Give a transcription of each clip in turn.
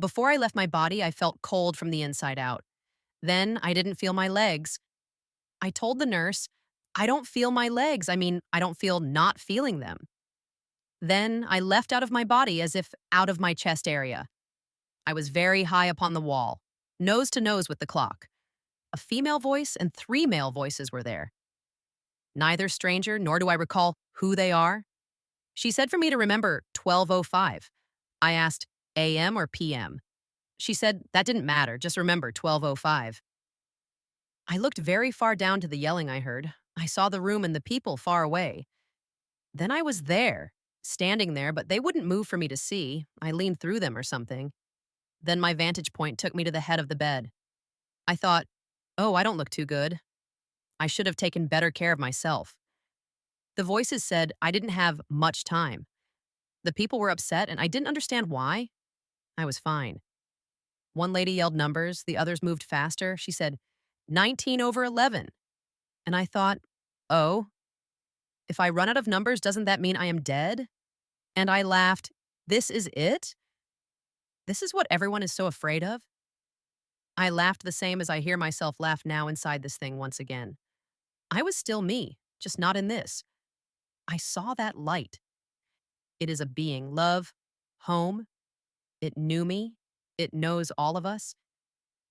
Before I left my body, I felt cold from the inside out. Then I didn't feel my legs. I told the nurse, I don't feel my legs. I mean, I don't feel not feeling them. Then I left out of my body as if out of my chest area. I was very high upon the wall, nose to nose with the clock. A female voice and three male voices were there. Neither stranger, nor do I recall who they are. She said for me to remember 12:05. I asked, AM or PM? She said that didn't matter, just remember 12:05. I looked very far down to the yelling I heard. I saw the room and the people far away. Then I was there, standing there, but they wouldn't move for me to see. I leaned through them or something. Then my vantage point took me to the head of the bed. I thought, oh, I don't look too good. I should have taken better care of myself. The voices said I didn't have much time. The people were upset, and I didn't understand why. I was fine. One lady yelled numbers, the others moved faster. She said, 19/11. And I thought, oh, if I run out of numbers, doesn't that mean I am dead? And I laughed, this is it? This is what everyone is so afraid of? I laughed the same as I hear myself laugh now inside this thing once again. I was still me, just not in this. I saw that light. It is a being, love, home. It knew me. It knows all of us.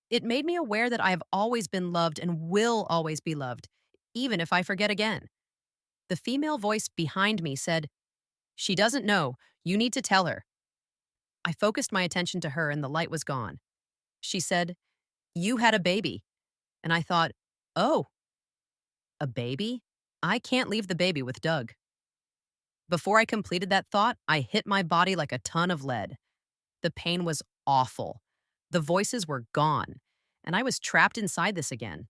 It made me aware that I have always been loved and will always be loved, even if I forget again. The female voice behind me said, she doesn't know. You need to tell her. I focused my attention to her and the light was gone. She said, you had a baby. And I thought, oh, a baby? I can't leave the baby with Doug. Before I completed that thought, I hit my body like a ton of lead. The pain was awful. The voices were gone, and I was trapped inside this again.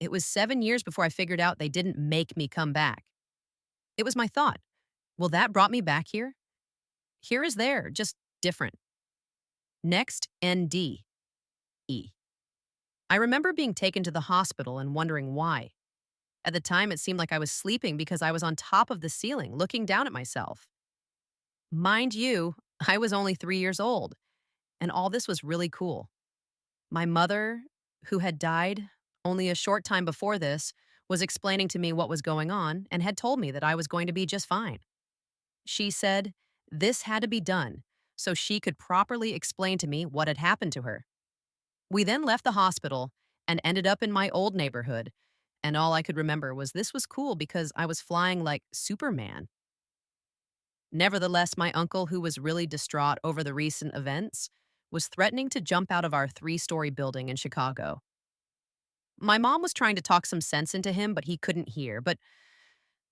It was 7 years before I figured out they didn't make me come back. It was my thought. Well, that brought me back here? Here is there, just different. Next, NDE. I remember being taken to the hospital and wondering why. At the time, it seemed like I was sleeping because I was on top of the ceiling, looking down at myself. Mind you, I was only 3 years old, and all this was really cool. My mother, who had died only a short time before this, was explaining to me what was going on and had told me that I was going to be just fine. She said this had to be done so she could properly explain to me what had happened to her. We then left the hospital and ended up in my old neighborhood, and all I could remember was this was cool because I was flying like Superman. Nevertheless, my uncle, who was really distraught over the recent events, was threatening to jump out of our 3-story building in Chicago. My mom was trying to talk some sense into him, but he couldn't hear. But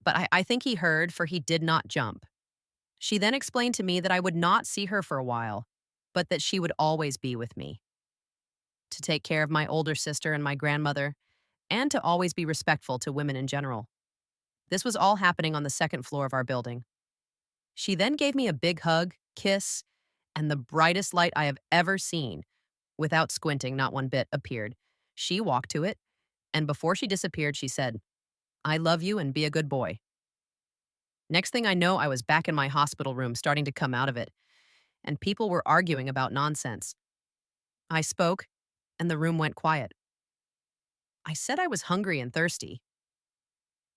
I think he heard, for he did not jump. She then explained to me that I would not see her for a while, but that she would always be with me. To take care of my older sister and my grandmother, and to always be respectful to women in general. This was all happening on the second floor of our building. She then gave me a big hug, kiss, and the brightest light I have ever seen, without squinting, not one bit, appeared. She walked to it, and before she disappeared, she said, I love you and be a good boy. Next thing I know, I was back in my hospital room starting to come out of it, and people were arguing about nonsense. I spoke, and the room went quiet. I said I was hungry and thirsty.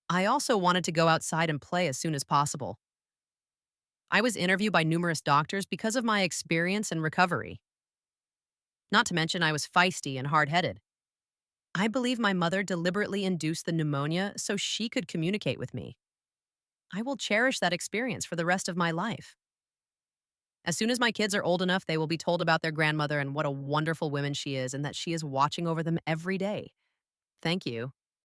I also wanted to go outside and play as soon as possible. I was interviewed by numerous doctors because of my experience and recovery. Not to mention, I was feisty and hard-headed. I believe my mother deliberately induced the pneumonia so she could communicate with me. I will cherish that experience for the rest of my life. As soon as my kids are old enough, they will be told about their grandmother and what a wonderful woman she is and that she is watching over them every day. Thank you.